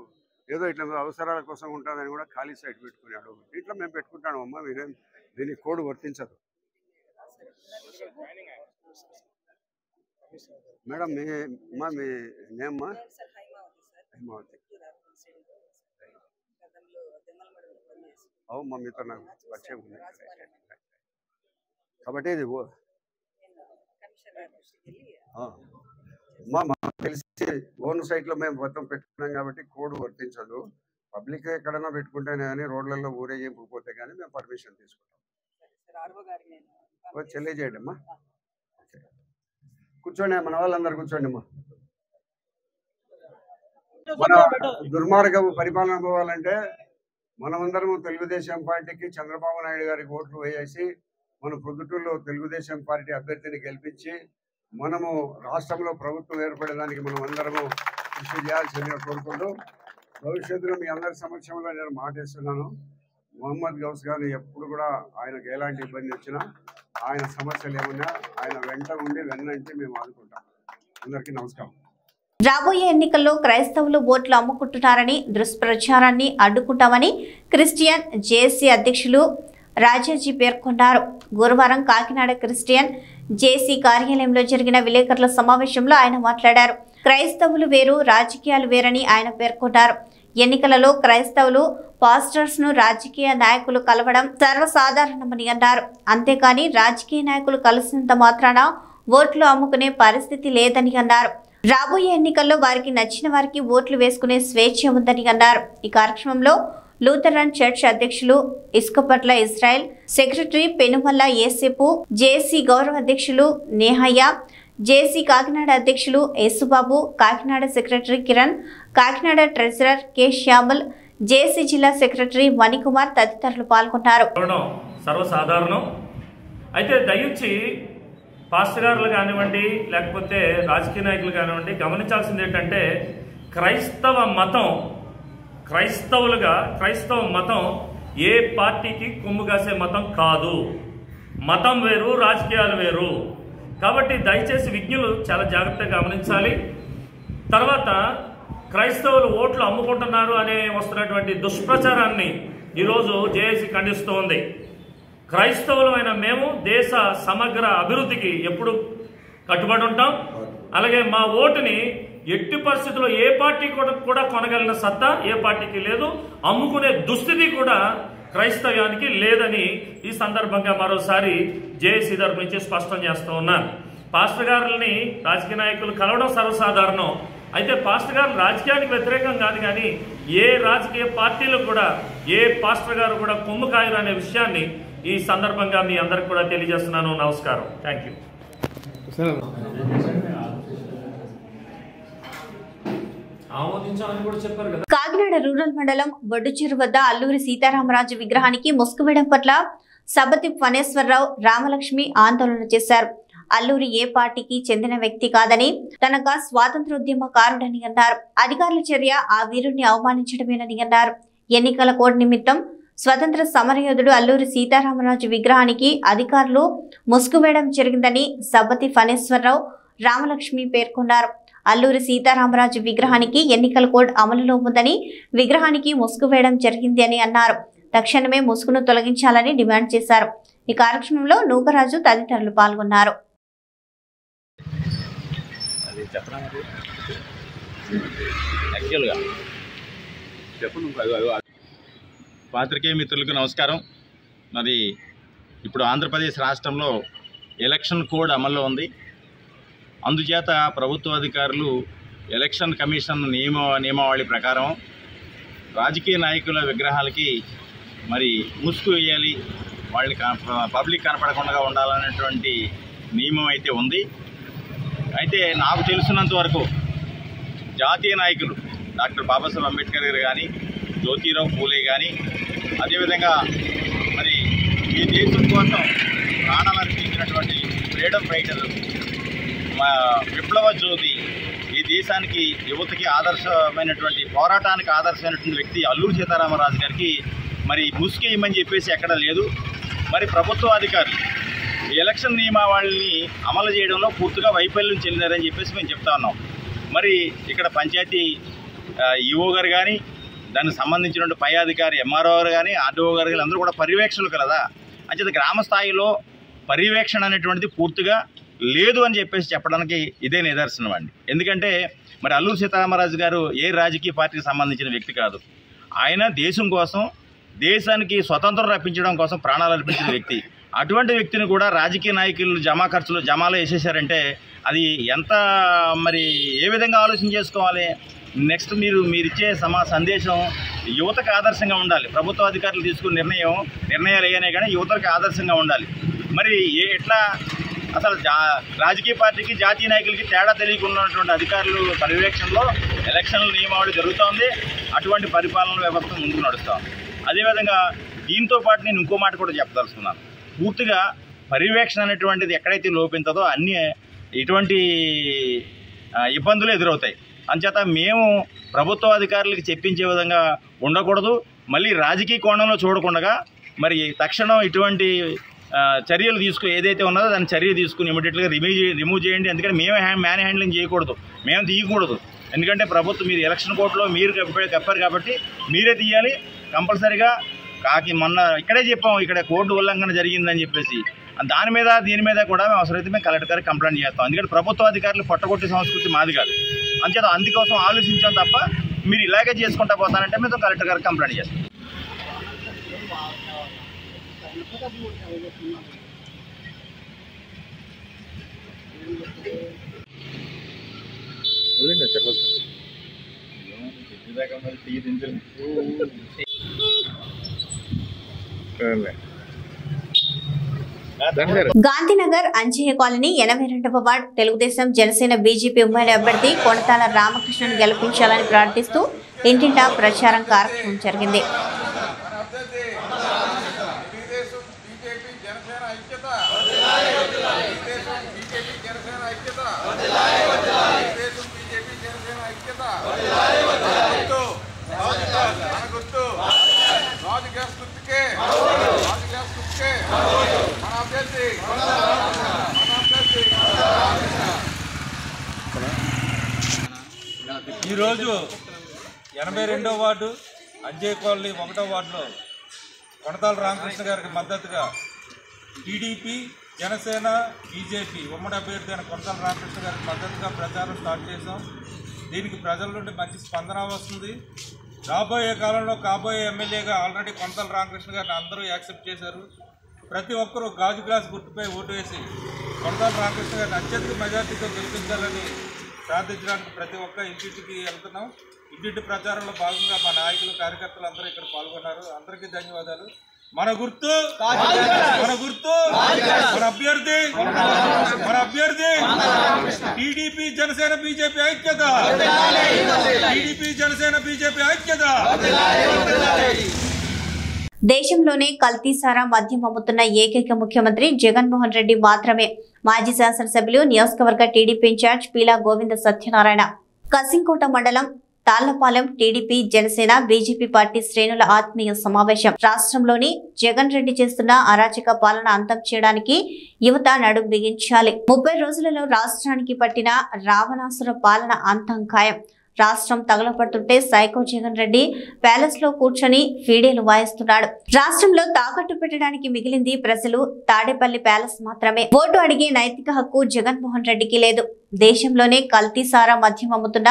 ఏదో ఇట్లా అవసరాల కోసం ఉంటుందని కూడా ఖాళీ సైట్ పెట్టుకున్నాడు. ఇట్లా మేము పెట్టుకుంటాను అమ్మా. మీరేం దీనికి కోడ్ వర్తించదు మేడం. మీ నేమ్మా హైమావతి. అవుమ్మా, మీతో నాకు పరిచయం ఉంది కాబట్టి ఇది మాకు తెలిసి ఓన్ సైట్లో మేము మొత్తం పెట్టుకున్నాం కాబట్టి కోడ్ వర్తించదు. పబ్లిక్ ఎక్కడైనా పెట్టుకుంటేనే కానీ రోడ్లలో ఊరేగింపుపోతే కానీ మేము పర్మిషన్ తీసుకుంటాం. తెలియజేయండి అమ్మా. కూర్చోండి, మన వాళ్ళందరూ కూర్చోండి అమ్మా. మన దుర్మార్గపు పరిపాలన పోవాలంటే మనమందరము తెలుగుదేశం పార్టీకి, చంద్రబాబు నాయుడు గారికి ఓట్లు వేసి మన ప్రొద్దుటూరులో తెలుగుదేశం పార్టీ అభ్యర్థిని గెలిపించి మనము రాష్ట్రంలో ప్రభుత్వం ఏర్పడేదానికి మనం అందరము కృషి చేయాల్సిందిగా కోరుకుంటూ, భవిష్యత్తులో మీ అందరి సమక్షంలో నేను మాటిస్తున్నాను. మొహమ్మద్ గౌస్ గారిని ఎప్పుడు కూడా ఆయనకు ఎలాంటి ఇబ్బంది వచ్చినా, ఆయన సమస్యలు ఏమన్నా ఆయన వెంట ఉండి వెన్నంటే మేము ఆదుకుంటాం. అందరికీ నమస్కారం. రాబోయే ఎన్నికల్లో క్రైస్తవులు ఓట్లు అమ్ముకుంటున్నారని దుష్ప్రచారాన్ని అడ్డుకుంటామని క్రిస్టియన్ జేఏసీ అధ్యక్షులు రాజాజీ పేర్కొన్నారు. గురువారం కాకినాడ క్రిస్టియన్ జేఏసీ కార్యాలయంలో జరిగిన విలేకరుల సమావేశంలో ఆయన మాట్లాడారు. క్రైస్తవులు వేరు, రాజకీయాలు వేరని ఆయన పేర్కొన్నారు. ఎన్నికలలో క్రైస్తవులు పాస్టర్స్ ను రాజకీయ నాయకులు కలవడం సర్వసాధారణమని అన్నారు. అంతేకాని రాజకీయ నాయకులు కలిసినంత మాత్రాన ఓట్లు అమ్ముకునే పరిస్థితి లేదని అన్నారు. రాబోయే ఎన్నికల్లో వారికి నచ్చిన వారికి ఓట్లు వేసుకునే స్వేచ్ఛ ఉందని అన్నారు. ఈ కార్యక్రమంలో లూథరన్ చర్చ్ అధ్యక్షులు ఇస్కపట్ల ఇజ్రాయెల్, సెక్రటరీ పెనుమల్ల ఏసేపు, జేఏసీ గౌరవ అధ్యక్షులు నేహయ్య, జేఏసీ కాకినాడ అధ్యక్షులు Yesubabu, Kakinada secretary Kiran, Kakinada treasurer K Shyamal, JAC జిల్లా సెక్రటరీ మణికుమార్ తదితరులు పాల్గొన్నారు. సర్వసాధారణం అయితే దయచి పాస్టర్ గారులు కానివ్వండి, లేకపోతే రాజకీయ నాయకులు కానివ్వండి, గమనించాల్సింది ఏంటంటే క్రైస్తవ మతం ఏ పార్టీకి కొమ్ము కాసే మతం కాదు. మతం వేరు, రాజకీయాలు వేరు. కాబట్టి దయచేసి విజ్ఞులు చాలా జాగ్రత్తగా గమనించాలి. తర్వాత క్రైస్తవులు ఓట్లు అమ్ముకుంటున్నారు అనే వస్తున్నటువంటి దుష్ప్రచారాన్ని ఈరోజు జేఏసీ ఖండిస్తూ ఉంది. క్రైస్తవులమైన మేము దేశ సమగ్ర అభివృద్ధికి ఎప్పుడు కట్టుబడి ఉంటాం. అలాగే మా ఓటుని ఎట్టి పరిస్థితుల్లో ఏ పార్టీ కూడా కొనగలిగిన సత్తా ఏ పార్టీకి లేదు. అమ్ముకునే దుస్థితి కూడా క్రైస్తవ్యానికి లేదని ఈ సందర్భంగా మరోసారి జేఏసీ తరపు నుంచి స్పష్టం చేస్తూ ఉన్నాను. పాస్టర్ గారులని రాజకీయ నాయకులు కలవడం సర్వసాధారణం. అయితే పాస్టర్ గారు రాజకీయానికి వ్యతిరేకం కాదు, కానీ ఏ రాజకీయ పార్టీలో కూడా ఏ పాస్టర్ గారు కూడా కొమ్ము కాయరు అనే విషయాన్ని ఈ సందర్భంగా మీ అందరికి కూడా తెలియజేస్తున్నాను. నమస్కారం. Thank you. కాకినాడ రూరల్ మండలం బొడ్డుచెరు వద్ద అల్లూరి సీతారామరాజు విగ్రహానికి ముసుగు వేయడం పట్ల సబతి ఫణేశ్వరరావు, రామలక్ష్మి ఆందోళన చేశారు. అల్లూరి ఏ పార్టీకి చెందిన వ్యక్తి కాదని, తనక స్వాతంత్రోద్యమకారుడని అన్నారు. అధికారుల చర్య ఆ వీరుణ్ణి అవమానించడమేనని అన్నారు. ఎన్నికల కోడ్ నిమిత్తం స్వతంత్ర సమరయోధుడు అల్లూరి సీతారామరాజు విగ్రహానికి అధికారులు ముసుగు వేయడం జరిగిందని సబతి ఫణేశ్వరరావు, రామలక్ష్మి పేర్కొన్నారు. అల్లూరి సీతారామరాజు విగ్రహానికి ఎన్నికల కోడ్ అమలులో ఉందని, విగ్రహానికి ముసుగు వేయడం జరిగింది అని అన్నారు. తక్షణమే ముసుగును తొలగించాలని డిమాండ్ చేశారు. ఈ కార్యక్రమంలో నూకరాజు తదితరులు పాల్గొన్నారు. పాత్రికేయ మిత్రులకు నమస్కారం. మరి ఇప్పుడు ఆంధ్రప్రదేశ్ రాష్ట్రంలో ఎలక్షన్ కోడ్ అమల్లో ఉంది. అందుచేత ప్రభుత్వ అధికారులు ఎలక్షన్ కమిషన్ నియమావళి ప్రకారం రాజకీయ నాయకుల విగ్రహాలకి మరి ముసుగు వేయాలి, వాళ్ళని పబ్లిక్ కనపడకుండా ఉండాలనేటువంటి నియమం అయితే ఉంది. అయితే నాకు తెలిసినంత వరకు జాతీయ నాయకులు డాక్టర్ బాబాసాహెబ్ అంబేద్కర్ గారు కానీ, జ్యోతిరావు పూలే కానీ, అదేవిధంగా మరి ఈ దేశం కోసం ప్రాణాలు అర్పించినటువంటి ఫ్రీడమ్ ఫైటర్, విప్లవ జ్యోతి, ఈ దేశానికి యువతకి ఆదర్శమైనటువంటి పోరాటానికి ఆదర్శమైనటువంటి వ్యక్తి అల్లూరి సీతారామరాజు గారికి మరి ముసుగేయమని చెప్పేసి ఎక్కడ లేదు. మరి ప్రభుత్వ అధికారులు ఎలక్షన్ నియమావళిని అమలు చేయడంలో పూర్తిగా వైఫల్యం చెందినారని చెప్పేసి మేము చెప్తా ఉన్నాం. మరి ఇక్కడ పంచాయతీ ఈఓ గారు కానీ, దానికి సంబంధించిన పై అధికారి ఎంఆర్ఓ గారు కానీ, ఆర్డీఓ గారు కానీ అందరూ కూడా పర్యవేక్షణలు కదా. అంచేత గ్రామ స్థాయిలో పర్యవేక్షణ అనేటువంటిది పూర్తిగా లేదు అని చెప్పేసి చెప్పడానికి ఇదే నిదర్శనం అండి. ఎందుకంటే మరి అల్లూరి సీతారామరాజు గారు ఏ రాజకీయ పార్టీకి సంబంధించిన వ్యక్తి కాదు. ఆయన దేశం కోసం, దేశానికి స్వతంత్రం రప్పించడం కోసం ప్రాణాలు అర్పించిన వ్యక్తి. అటువంటి వ్యక్తిని కూడా రాజకీయ నాయకులు జమాలో వేసేసారంటే అది ఎంత మరి ఏ విధంగా ఆలోచన చేసుకోవాలి. నెక్స్ట్ మీరిచ్చే సందేశం యువతకు ఆదర్శంగా ఉండాలి. ప్రభుత్వ అధికారులు తీసుకున్న నిర్ణయాలు ఏవైనా కానీ యువతకు ఆదర్శంగా ఉండాలి. మరి ఎట్లా అసలు రాజకీయ పార్టీకి, జాతీయ నాయకులకి తేడా తెలియకున్నటువంటి అధికారులు పర్యవేక్షణలో ఎలక్షన్ల నియమావళి జరుగుతోంది. అటువంటి పరిపాలన వ్యవస్థ ముందుకు నడుస్తోంది. అదేవిధంగా దీంతో పాటు నేను ఇంకో మాట కూడా చెప్పదలుచుకున్నాను. పూర్తిగా పర్యవేక్షణ అనేటువంటిది ఎక్కడైతే లోపించదో అన్నీ ఇటువంటి ఇబ్బందులు ఎదురవుతాయి. అంచేత మేము ప్రభుత్వ అధికారులకి చెప్పించే విధంగా ఉండకూడదు. మళ్ళీ రాజకీయ కోణంలో చూడకుండా మరి తక్షణం ఇటువంటి చర్యలు ఏదైతే ఉన్నదో దాన్ని చర్య తీసుకుని ఇమీడియట్గా రిమూవ్ చేయండి. ఎందుకంటే మేము మ్యాన్ హ్యాండ్లింగ్ చేయకూడదు, మేము తీయకూడదు. ఎందుకంటే ప్రభుత్వం మీరు ఎలక్షన్ కోర్టులో మీరు కప్పారు కాబట్టి మీరే తీయాలి కంపల్సరీగా. మొన్న ఇక్కడే చెప్పాం, ఇక్కడ కోర్టు ఉల్లంఘన జరిగిందని చెప్పేసి దీని మీద కూడా మేము అవసరమైతే మేము కలెక్టర్ గారికి కంప్లైంట్ చేస్తాం. ఎందుకంటే ప్రభుత్వ అధికారులు పొట్టగొట్టే సంస్కృతి మాది కాదు. అంచేత అందుకోసం ఆలోచించాం తప్ప మీరు ఇలాగే చేసుకుంటా పోతానంటే మేము కలెక్టర్ గారికి కంప్లైంట్ చేస్తాం. గాంధీనగర్ అంజయ్య కాలనీ 82వ వార్డు తెలుగుదేశం, జనసేన, బీజేపీ ఉమ్మడి అభ్యర్థి కొణతాల రామకృష్ణను గెలిపించాలని ప్రార్థిస్తూ ఇంటింటా ప్రచారం కార్యక్రమం జరిగింది. ఈరోజు 82వ వార్డు అంజయ్య కాలనీ 1వ వార్డులో కొణతాల రామకృష్ణ గారికి మద్దతుగా టీడీపీ, జనసేన, బీజేపీ ఉమ్మడి అభ్యర్థి అయిన కొణతాల రామకృష్ణ గారికి మద్దతుగా ప్రచారం స్టార్ట్ చేశాం. దీనికి ప్రజల నుండి మంచి స్పందన వస్తుంది. రాబోయే కాలంలో కాబోయే ఎమ్మెల్యేగా ఆల్రెడీ కొణతాల రామకృష్ణ గారిని అందరూ యాక్సెప్ట్ చేశారు. ప్రతి ఒక్కరూ గాజు గ్లాస్ గుర్తుపై ఓటు వేసి కొణతాల రామకృష్ణ గారిని అత్యధిక మెజార్టీతో గెలిపించాలని ప్రార్థించడానికి ప్రతి ఒక్క ఇంటింటికి వెళ్తున్నాం. ఇంటింటి ప్రచారంలో భాగంగా మా నాయకులు కార్యకర్తలు అందరూ ఇక్కడ పాల్గొన్నారు. అందరికీ ధన్యవాదాలు. మన గుర్తు మన అభ్యర్థి టీడీపీ జనసేన బీజేపీ ఐక్యత. దేశంలోనే కల్తీసారా మద్యం అమ్ముతున్న ఏకైక ముఖ్యమంత్రి జగన్మోహన్ రెడ్డి మాత్రమే. మాజీ శాసనసభ్యులు నియోజకవర్గ టీడీపీ ఇన్ఛార్జ్ పీలా గోవింద సత్యనారాయణ కసింకోట మండలం Tallapalem TDP Janasena BJP party శ్రేణుల ఆత్మీయ సమావేశం. రాష్ట్రంలోని జగన్ రెడ్డి చేస్తున్న అరాచక పాలన అంతం చేయడానికి యువత నడుం బిగించాలి. 30 రోజులలో రాష్ట్రానికి పట్టిన రావణాసుర పాలన అంతం ఖాయం. రాష్ట్రం తగలపడుతుంటే సైకో జగన్ రెడ్డి ప్యాలెస్ లో కూర్చొని ఫీడేలు వాయిస్తున్నాడు. రాష్ట్రంలో తాకట్టు పెట్టడానికి మిగిలింది ప్రజలు తాడేపల్లి ప్యాలెస్ మాత్రమే. ఓటు అడిగే నైతిక హక్కు జగన్మోహన్ రెడ్డికి లేదు. దేశంలోనే కల్తీసారా మద్యం అమ్ముతున్న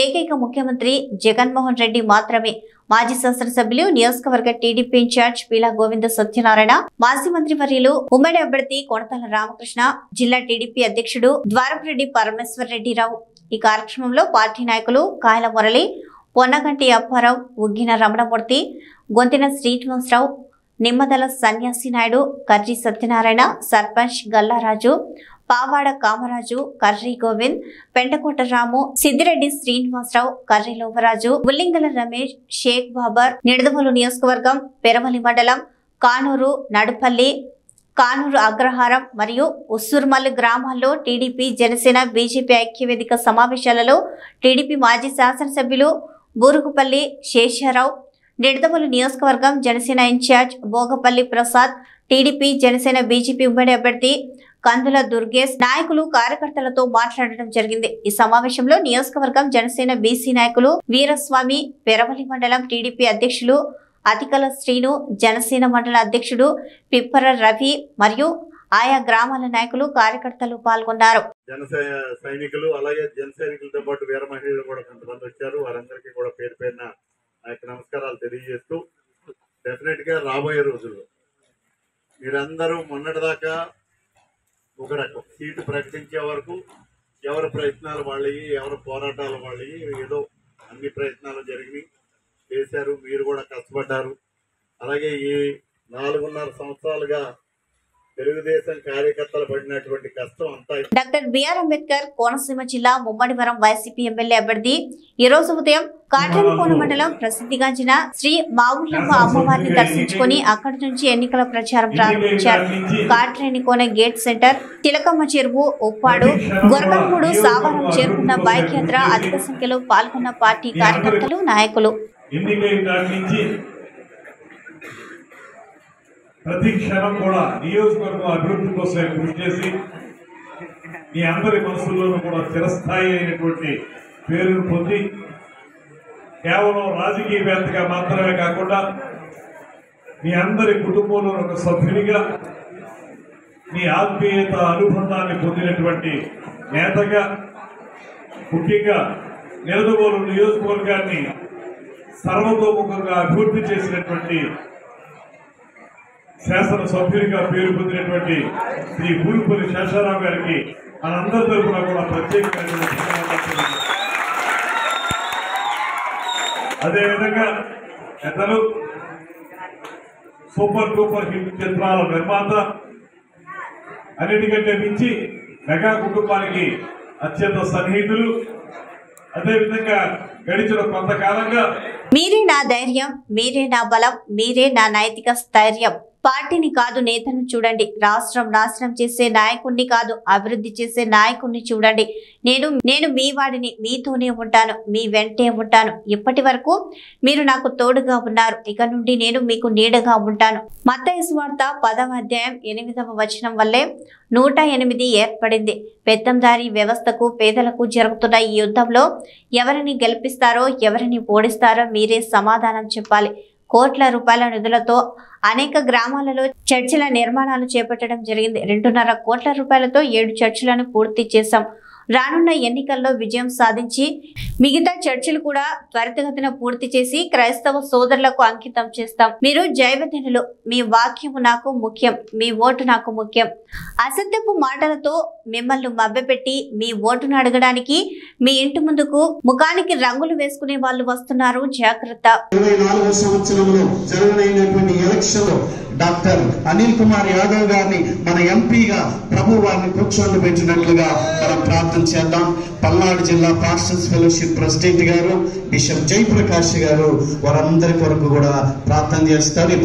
ఏకైక ముఖ్యమంత్రి జగన్మోహన్ రెడ్డి మాత్రమే. మాజీ శాసనసభ్యులు నియోజకవర్గ టీడీపీ ఇన్ఛార్జ్ పీలా గోవింద సత్యనారాయణ, మాజీ మంత్రి వర్యులు ఉమ్మడి అభ్యర్థి కొనతల రామకృష్ణ, జిల్లా టీడీపీ అధ్యక్షుడు ద్వారపురెడ్డి పరమేశ్వర్ రెడ్డిరావు. ఈ కార్యక్రమంలో పార్టీ నాయకులు కాయల మురళి, పొన్నగంటి అప్పారావు, ఉగ్గిన రమణమూర్తి, గొంతిన శ్రీనివాసరావు, నిమ్మదల సన్యాసి నాయుడు, కర్జీ సత్యనారాయణ, సర్పంచ్ గల్లారాజు, పావాడ కామరాజు, కర్రీ గోవింద్, పెంటకోట రాము, సిద్దిరెడ్డి శ్రీనివాసరావు, కర్రీ లోవరాజు, ఉల్లింగల రమేష్, షేక్ బాబర్, నిడదవోలు నియోజకవర్గం పెరమలి మండలం కానూరు, నడుపల్లి, కానూరు అగ్రహారం మరియు ఉస్సూర్మల్లి గ్రామాల్లో టీడీపీ జనసేన బీజేపీ ఐక్యవేదిక సమావేశాలలో టీడీపీ మాజీ శాసనసభ్యులు బూరుగుపల్లి శేషారావు, నిడదవోలు నియోజకవర్గం Janasena in-charge Bhogapalli Prasad, TDP Janasena BJP ఉమ్మడి అభ్యర్థి కందుల దుర్గేష్ నాయకులు కార్యకర్తలతో మాట్లాడడం జరిగింది. ఈ సమావేశంలో నియోజకవర్గం జనసేన బీసీ నాయకులు వీరస్వామి, పెరవలి మండలం టీడీపీ అధ్యక్షులు అతికల శ్రీను, జనసేన మండల అధ్యక్షుడు పిప్పర రవి మరియు ఆయా గ్రామాల నాయకులు కార్యకర్తలు పాల్గొన్నారు. జనసేన సైనికులు అలాగే జన సైనికులతో పాటు వీర మహిళలు కూడా కొంతమంది వచ్చారు. వారందరికీ కూడా పేరు పేరున నా యొక్క నమస్కారాలు తెలియజేస్తూ, డెఫినెట్ గా రాబోయే రోజుల్లో మీరందరూ మొన్నటిదాకా ఒక రకం సీటు ప్రకటించే వరకు ఎవరి ప్రయత్నాలు వాళ్ళవి, ఎవరి పోరాటాలు వాళ్ళవి, ఏదో అన్ని ప్రయత్నాలు జరిగినాయి, చేశారు. మీరు కూడా కష్టపడ్డారు. అలాగే ఈ 4.5 సంవత్సరాలుగా తెలుగుదేశం కార్యకర్తలు పడినటువంటి కష్టం అంతా. డాక్టర్ బిఆర్ అంబేద్కర్ కోనసీమ జిల్లా ముమ్మడివరం వైసీపీ ఎమ్మెల్యే అభ్యర్థి ఈ రోజు ఉదయం కాట్రేనికోన మండలం ప్రసిద్ధిగాంచిన శ్రీ మావుళ్ళమ్మ అమ్మవారిని దర్శించుకుని అక్కడి నుంచి ఎన్నికల ప్రచారం ప్రారంభించారు. కాట్రేనికోన గేట్ సెంటర్, తిలకమ్మ చెరువు, ఉప్పాడు, గొరకలమూడు, సావరం చేరుకున్న బైక్ యాత్ర అధిక సంఖ్యలో పాల్గొన్న పార్టీ కార్యకర్తలు, నాయకులు. ప్రతి క్షణం కూడా నియోజకవర్గం అభివృద్ధి కోసం కృషి చేసి మీ అందరి మనసుల్లోనూ కూడా చిరస్థాయి అయినటువంటి పేరును పొంది కేవలం రాజకీయవేత్తగా మాత్రమే కాకుండా మీ అందరి కుటుంబంలో ఒక సభ్యునిగా మీ ఆత్మీయత అనుబంధాన్ని పొందినటువంటి నేతగా, ముఖ్యంగా నిడదవోలు నియోజకవర్గాన్ని సర్వతోముఖంగా అభివృద్ధి చేసినటువంటి శాసనసభ్యునిగా పేరు పొందినటువంటి శ్రీ బూరుగుపల్లి శేషారావు గారికి మనందరి తరఫున కూడా ప్రత్యేకమైన అదేవిధంగా పెద్దలు, సూపర్ డూపర్ హిట్ చిత్రాల నిర్మాత, అన్నిటికంటే మించి మెగా కుటుంబానికి అత్యంత సన్నిహితులు, అదేవిధంగా గడిచిన కొంతకాలంగా మీరే నా ధైర్యం, మీరే నా బలం, మీరే నా నైతిక స్థైర్యం. పార్టీని కాదు నేతను చూడండి. రాష్ట్రం నాశనం చేసే నాయకుణ్ణి కాదు అభివృద్ధి చేసే నాయకుణ్ణి చూడండి. నేను మీ వాడిని, మీతోనే ఉంటాను, మీ వెంటే ఉంటాను. ఇప్పటి వరకు మీరు నాకు తోడుగా ఉన్నారు, ఇక నుండి నేను మీకు నీడగా ఉంటాను. మత్తయి సువార్త 10వ అధ్యాయం 8వ వచనం వల్లే 108 ఏర్పడింది. పెత్తందారీ వ్యవస్థకు, పేదలకు జరుగుతున్న ఈ యుద్ధంలో ఎవరిని గెలిపిస్తారో, ఎవరిని ఓడిస్తారో మీరే సమాధానం చెప్పాలి. కోట్ల రూపాయల నిధులతో అనేక గ్రామాలలో చర్చిల నిర్మాణాలు చేపట్టడం జరిగింది. 2.5 కోట్ల రూపాయలతో 7 చర్చిలను పూర్తి చేశాం. రానున్న ఎన్నికల్లో విజయం సాధించి మిగతా చర్చిలు కూడా త్వరితగతిన పూర్తి చేసి క్రైస్తవ సోదరులకు అంకితం చేస్తాం. మీరు జైవజనులు, మీ వాక్యము నాకు ముఖ్యం, మీ ఓటు నాకు ముఖ్యం. అసత్యపు మాటలతో మిమ్మల్ని మభ్యపెట్టి మీ ఓటును అడగడానికి మీ ఇంటి ముందుకు ముఖానికి రంగులు వేసుకునే వాళ్ళు వస్తున్నారు, జాగ్రత్త. 24వ సంవత్సరంలో జరగనైనటువంటి ఎలక్షన్ లో డాక్టర్ అనిల్ కుమార్ యాదవ్ గారిని మన ఎంపీగా ప్రభు వారిని కూర్చొని పెట్టినట్లుగా మనం ప్రార్థన చేద్దాం. పల్నాడు జిల్లా పాస్టర్స్ ఫెలోషిప్ ప్రెసిడెంట్ గారు బిషప్ జయప్రకాష్ గారు వారందరి కొరకు కూడా ప్రార్థన చేస్తారు.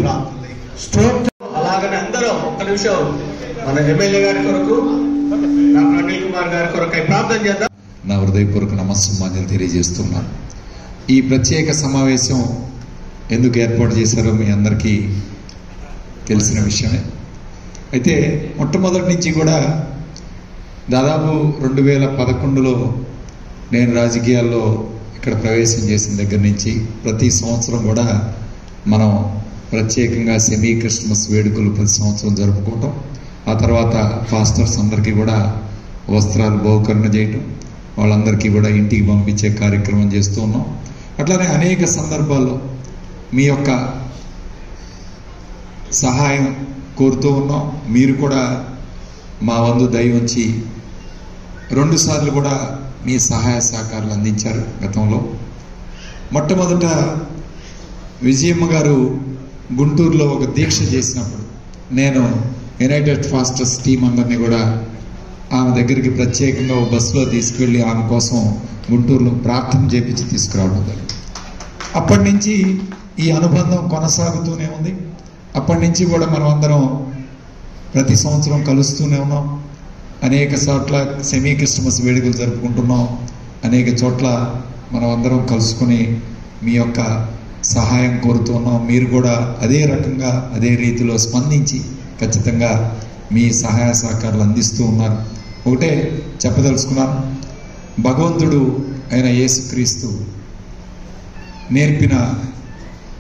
అలాగనే అందరూ ఒక్క నిమిషం మన ఎమ్మెల్యే గారి కొరకు డాక్టర్ అనిల్ కుమార్ గారి కొరకు ప్రార్థన చేద్దాం. నా హృదయపూర్వక నమస్సుమాన్యాలు తెలియజేస్తున్నాను. ఈ ప్రత్యేక సమావేశం ఎందుకు ఏర్పాటు చేశారో మీ అందరికీ తెలిసిన విషయమే. అయితే మొట్టమొదటి నుంచి కూడా దాదాపు 2011లో నేను రాజకీయాల్లో ఇక్కడ ప్రవేశం చేసిన దగ్గర నుంచి ప్రతి సంవత్సరం కూడా మనం ప్రత్యేకంగా సెమీ క్రిస్మస్ వేడుకలు ప్రతి సంవత్సరం జరుపుకోవటం, ఆ తర్వాత పాస్టర్స్ అందరికీ కూడా వస్త్రాలు బహుకరణ చేయటం, వాళ్ళందరికీ కూడా ఇంటికి పంపించే కార్యక్రమం చేస్తూ ఉన్నాం. అట్లానే అనేక సందర్భాల్లో మీ యొక్క సహాయం కోరుతూ ఉన్నాం. మీరు కూడా మా వంతు దయ ఉంచి 2 సార్లు కూడా మీ సహాయ సహకారాలు అందించారు గతంలో. మొట్టమొదట విజయమ్మ గారు గుంటూరులో ఒక దీక్ష చేసినప్పుడు నేను యునైటెడ్ ఫాస్టర్స్ టీం అందరినీ కూడా ఆమె దగ్గరికి ప్రత్యేకంగా ఒక బస్సులో తీసుకువెళ్ళి ఆమె కోసం గుంటూరులో ప్రార్థన చేపించి తీసుకురావడం జరిగింది. అప్పటి నుంచి ఈ అనుబంధం కొనసాగుతూనే ఉంది. అప్పటి నుంచి కూడా మనం అందరం ప్రతి సంవత్సరం కలుస్తూనే ఉన్నాం. అనేక చోట్ల సెమీ క్రిస్మస్ వేడుకలు జరుపుకుంటున్నాం. అనేక చోట్ల మనం అందరం కలుసుకుని మీ యొక్క సహాయం కోరుతున్నాం. మీరు కూడా అదే రకంగా అదే రీతిలో స్పందించి ఖచ్చితంగా మీ సహాయ సహకారాలు అందిస్తూ ఉన్నారు. ఒకటే చెప్పదలుచుకున్నాను, భగవంతుడు అయిన యేసుక్రీస్తు నేర్పిన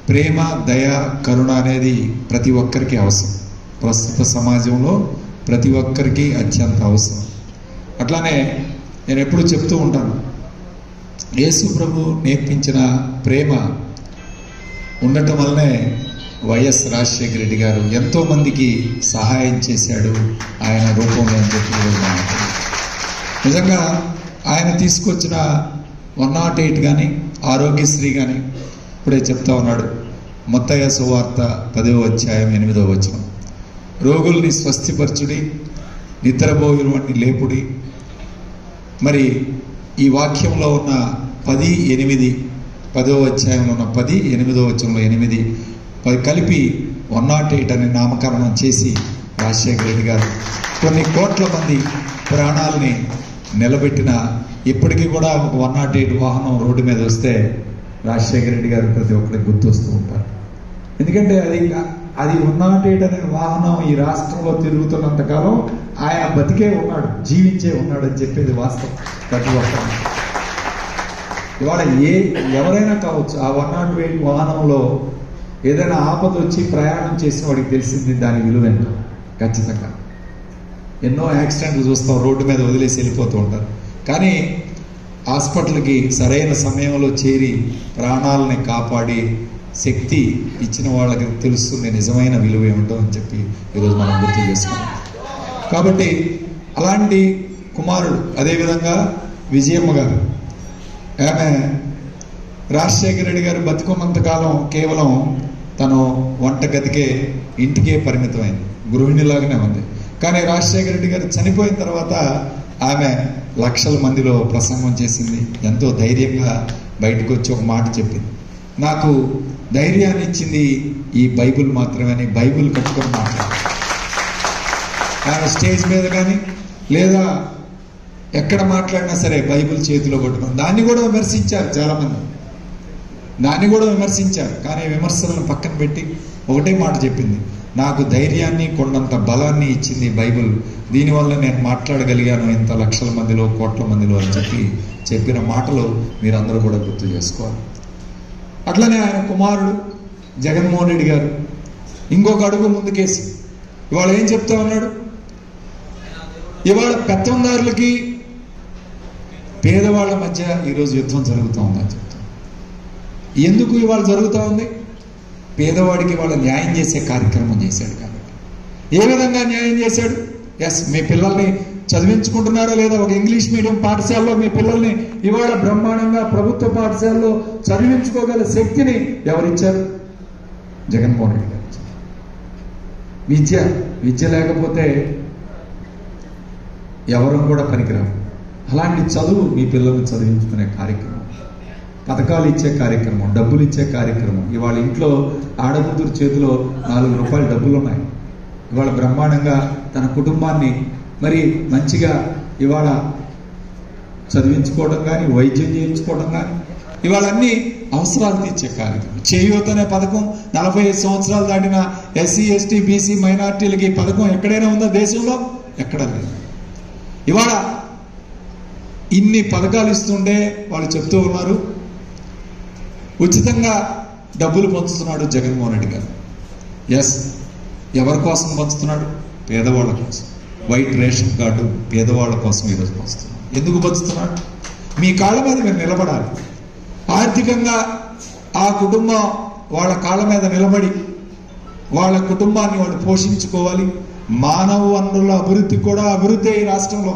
ప్రేమ, దయ, కరుణ అనేది ప్రతి ఒక్కరికి అవసరం. ప్రస్తుత సమాజంలో ప్రతి ఒక్కరికి అత్యంత అవసరం. అట్లానే నేను ఎప్పుడు చెప్తూ ఉంటాను, యేసు ప్రభు నేర్పించిన ప్రేమ ఉండటం వల్లనే వైఎస్ రాజశేఖర రెడ్డి గారు ఎంతోమందికి సహాయం చేశాడు ఆయన రూపంలో అని చెప్పి నిజంగా ఆయన తీసుకొచ్చిన 108 కానీ ఆరోగ్యశ్రీ కానీ ఇప్పుడే చెప్తా ఉన్నాడు. మత్తయి సువార్త 10వ అధ్యాయం 8వ వచనం, రోగుల్ని స్వస్థపరచుడి, నిద్రపోయిన వాడిని లేపుడి. మరి ఈ వాక్యంలో ఉన్న 10:8 10వ అధ్యాయంలో ఉన్న 10, 8వ వచనంలో 8 కలిపి 108 అని నామకరణం చేసి రాజశేఖర రెడ్డి గారు కొన్ని కోట్ల మంది ప్రాణాలని నిలబెట్టిన, ఇప్పటికీ కూడా ఒక 108 వాహనం రోడ్డు మీద వస్తే రాజశేఖర రెడ్డి గారు ప్రతి ఒక్కరికి గుర్తొస్తూ ఉంటారు. ఎందుకంటే అది 108 అనే వాహనం ఈ రాష్ట్రంలో తిరుగుతున్నంతకాలం ఆయన బతికే ఉన్నాడు, జీవించే ఉన్నాడు అని చెప్పేది వాస్తవం. ప్రతి ఒక్కరు ఇవాళ ఎవరైనా కావచ్చు, ఆ 108 వాహనంలో ఏదైనా ఆపద వచ్చి ప్రయాణం చేసిన వాడికి తెలిసింది దాని విలువేంటో. ఖచ్చితంగా ఎన్నో యాక్సిడెంట్లు చూస్తాం, రోడ్డు మీద వదిలేసి వెళ్ళిపోతూ ఉంటారు. కానీ హాస్పిటల్కి సరైన సమయంలో చేరి ప్రాణాలని కాపాడి శక్తి ఇచ్చిన వాళ్ళకి తెలుస్తుంది నిజమైన విలువ ఏమిటో అని చెప్పి ఈరోజు మనం గుర్తు చేసుకున్నాం. కాబట్టి అలాంటి కుమారుడు, అదేవిధంగా విజయమ్మ గారు, ఆమె రాజశేఖర రెడ్డి గారు బతుకున్నంతకాలం కేవలం తను వంటగదికే ఇంటికే పరిమితమైంది, గృహిణిలాగానే ఉంది. కానీ రాజశేఖర రెడ్డి గారు చనిపోయిన తర్వాత ఆమె లక్షల మందిలో ప్రసంగం చేసింది. ఎంతో ధైర్యంగా బయటకు వచ్చి ఒక మాట చెప్పింది, నాకు ధైర్యాన్ని ఇచ్చింది ఈ బైబిల్ మాత్రమే అని బైబిల్ కట్టుకొని మాట్లాడారు. ఆమె స్టేజ్ మీద కానీ లేదా ఎక్కడ మాట్లాడినా సరే బైబిల్ చేతిలో పట్టుకుని, దాన్ని కూడా విమర్శించారు చాలామంది, దాన్ని కూడా విమర్శించారు. కానీ విమర్శలను పక్కన పెట్టి ఒకటే మాట చెప్పింది, నాకు ధైర్యాన్ని కొండంత బలాన్ని ఇచ్చింది బైబిల్, దీనివల్ల నేను మాట్లాడగలిగాను ఇంత లక్షల మందిలో కోట్ల మందిలో అని చెప్పిన మాటలు మీరందరూ కూడా గుర్తు చేసుకోవాలి. అట్లనే ఆయన కుమారుడు జగన్మోహన్ రెడ్డి గారు ఇంకొక అడుగు ముందుకేసి ఇవాళ ఏం చెప్తా ఉన్నాడు, ఇవాళ పెత్తందారులకి పేదవాళ్ళ మధ్య ఈరోజు యుద్ధం జరుగుతూ ఉందని చెప్తాను. ఎందుకు ఇవాళ జరుగుతూ ఉంది? పేదవాడికి వాళ్ళ న్యాయం చేసే కార్యక్రమం చేశాడు. కాబట్టి ఏ విధంగా న్యాయం చేశాడు? ఎస్, మీ పిల్లల్ని చదివించుకుంటున్నారా లేదా? ఒక ఇంగ్లీష్ మీడియం పాఠశాలలో మీ పిల్లల్ని ఇవాళ బ్రహ్మాండంగా ప్రభుత్వ పాఠశాలలో చదివించుకోగల శక్తిని ఎవరిచ్చారు? జగన్మోహన్ రెడ్డి గారు. విద్య లేకపోతే ఎవరు కూడా పనికిరారు. అలాంటి చదువు మీ పిల్లల్ని చదివించుకునే కార్యక్రమం, పథకాలు ఇచ్చే కార్యక్రమం, డబ్బులు ఇచ్చే కార్యక్రమం. ఇవాళ ఇంట్లో ఆడకూతురు చేతిలో 4 రూపాయలు డబ్బులు ఉన్నాయి. ఇవాళ బ్రహ్మాండంగా తన కుటుంబాన్ని మరి మంచిగా ఇవాళ చదివించుకోవడం కానీ, వైద్యం చేయించుకోవడం కానీ, ఇవాళ అన్ని అవసరాలు తీర్చే కార్యక్రమం. చేయూత అనే పథకం 45 సంవత్సరాలు దాటిన ఎస్సీ, ఎస్టీ, బీసీ, మైనార్టీలకి ఈ పథకం ఎక్కడైనా ఉందా దేశంలో? ఎక్కడా లేదు. ఇవాళ ఇన్ని పథకాలు ఇస్తుండే వాళ్ళు చెప్తూ ఉన్నారు, ఉచితంగా డబ్బులు పంచుతున్నాడు జగన్మోహన్ రెడ్డి గారు. ఎస్, ఎవరి కోసం పంచుతున్నాడు? పేదవాళ్ళ కోసం. వైట్ రేషన్ కార్డు పేదవాళ్ళ కోసం ఈరోజు పంచుతున్నాడు. ఎందుకు పంచుతున్నాడు? మీ కాళ్ళ మీద మీరు నిలబడాలి. ఆర్థికంగా ఆ కుటుంబం వాళ్ళ కాళ్ళ మీద నిలబడి వాళ్ళ కుటుంబాన్ని వాళ్ళు పోషించుకోవాలి. మానవ వనరుల అభివృద్ధి కూడా అభివృద్ధి ఈ రాష్ట్రంలో,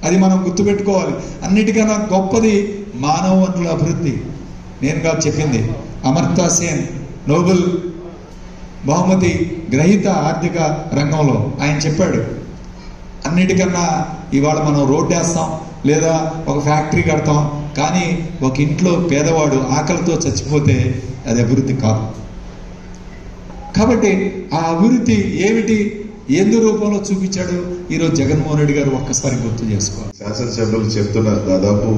అది మనం గుర్తుపెట్టుకోవాలి. అన్నిటికన్నా గొప్పది మానవ వనరుల అభివృద్ధి. నేను కాదు చెప్పింది, అమర్త్య సేన్ నోబెల్ బహుమతి గ్రహీత ఆర్థిక రంగంలో ఆయన చెప్పాడు, అన్నిటికన్నా ఇవాళ మనం రోడ్డు వేస్తాం లేదా ఒక ఫ్యాక్టరీ కడతాం, కానీ ఒక ఇంట్లో పేదవాడు ఆకలితో చచ్చిపోతే అది అభివృద్ధి కాదు. కాబట్టి ఆ అభివృద్ధి ఏమిటి, ఎందు రూపంలో చూపించాడు ఈరోజు జగన్మోహన్ రెడ్డి గారు ఒక్కసారి గుర్తు చేసుకోవాలి. శాసనసభ్యులు చెప్తున్నారు, దాదాపు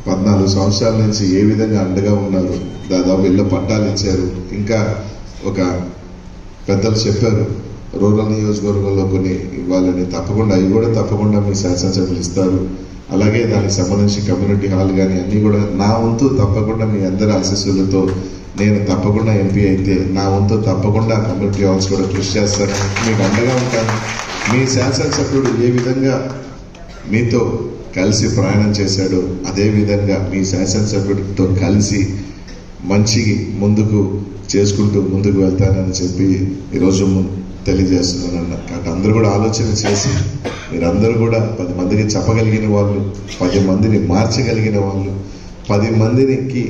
14 సంవత్సరాల నుంచి ఏ విధంగా అండగా ఉన్నారు, దాదాపు ఇళ్ళ పట్టాలు ఇచ్చారు. ఇంకా ఒక పెద్దలు చెప్పారు రూరల్ నియోజకవర్గంలో కొన్ని ఇవ్వాలని, తప్పకుండా అవి కూడా తప్పకుండా మీ శాసనసభ్యులు ఇస్తారు. అలాగే దానికి సంబంధించి కమ్యూనిటీ హాల్ కానీ అన్ని కూడా నా వంతు తప్పకుండా మీ అందరి ఆశీస్సులతో నేను తప్పకుండా ఎంపీ అయితే నా వంతు తప్పకుండా కమ్యూనిటీ హాల్స్ కూడా కృషి చేస్తాను, మీకు అండగా ఉంటాను. మీ శాసనసభ్యుడు ఏ విధంగా మీతో కలిసి ప్రయాణం చేశాడో అదే విధంగా మీ శాసనసభ్యుడితో కలిసి మంచి ముందుకు చేసుకుంటూ ముందుకు వెళ్తానని చెప్పి ఈరోజు తెలియజేస్తున్నాను. కాబట్టి అందరూ కూడా ఆలోచన చేసి మీరందరూ కూడా 10 మందికి చెప్పగలిగిన వాళ్ళు, 10 మందిని మార్చగలిగిన వాళ్ళు, 10 మందికి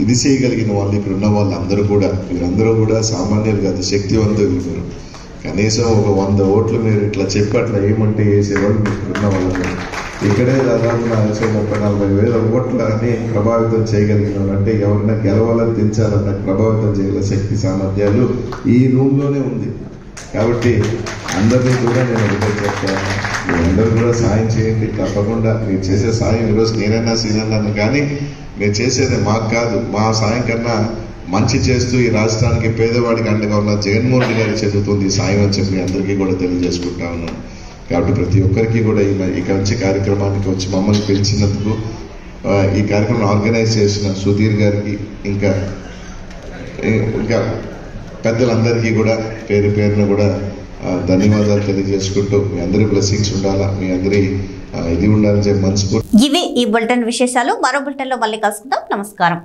ఇది చేయగలిగిన వాళ్ళు ఇక్కడ ఉన్న వాళ్ళందరూ కూడా, మీరందరూ కూడా సామాన్యులు కాదు, శక్తివంతులు. మీరు కనీసం ఒక 100 ఓట్లు మీరు ఇట్లా చెప్పి అట్లా ఏమంటే వేసేవాళ్ళు ఇక్కడ ఉన్న వాళ్ళు. ఇక్కడే దాదాపు 30-40 వేల ఓట్లని ప్రభావితం చేయగలిగిన వాళ్ళు, అంటే ఎవరైనా గెలవాలని తెచ్చారన్న ప్రభావితం చేయగల శక్తి సామర్థ్యాలు ఈ రూమ్లోనే ఉంది. కాబట్టి అందరినీ కూడా నేను ఒకటే చెప్తాను, మీరందరూ కూడా సాయం చేయండి తప్పకుండా. మీరు చేసే సాయం ఈరోజు నేనైనా సీనన్నాను, కానీ మీరు చేసేది మాకు కాదు, మా సాయం కన్నా మంచి చేస్తూ ఈ రాష్ట్రానికి పేదవాడికి అండగా ఉన్న జగన్మోహన్ రెడ్డి గారికి చెందుతుంది సాయం అని చెప్పి అందరికీ కూడా తెలియజేసుకుంటా ఉన్నాను. కాబట్టి ప్రతి ఒక్కరికి కూడా ఇక్కడ నుంచి కార్యక్రమానికి వచ్చి మమ్మల్ని పిలిచినందుకు, ఈ కార్యక్రమం ఆర్గనైజ్ చేసిన సుధీర్ గారికి ఇంకా పెద్దలందరికీ కూడా పేరు పేరున కూడా ధన్యవాదాలు తెలియజేసుకుంటూ మీ అందరి బ్లెస్సింగ్స్ ఉండాలా, మీ అందరి ఇది ఉండాలని చెప్పి మనస్ఫూర్తి. ఇవే ఈ బులెటిన్ విశేషాలు. మరో బులెటిన్ లో మళ్ళీ కలుసుకుందాం. నమస్కారం.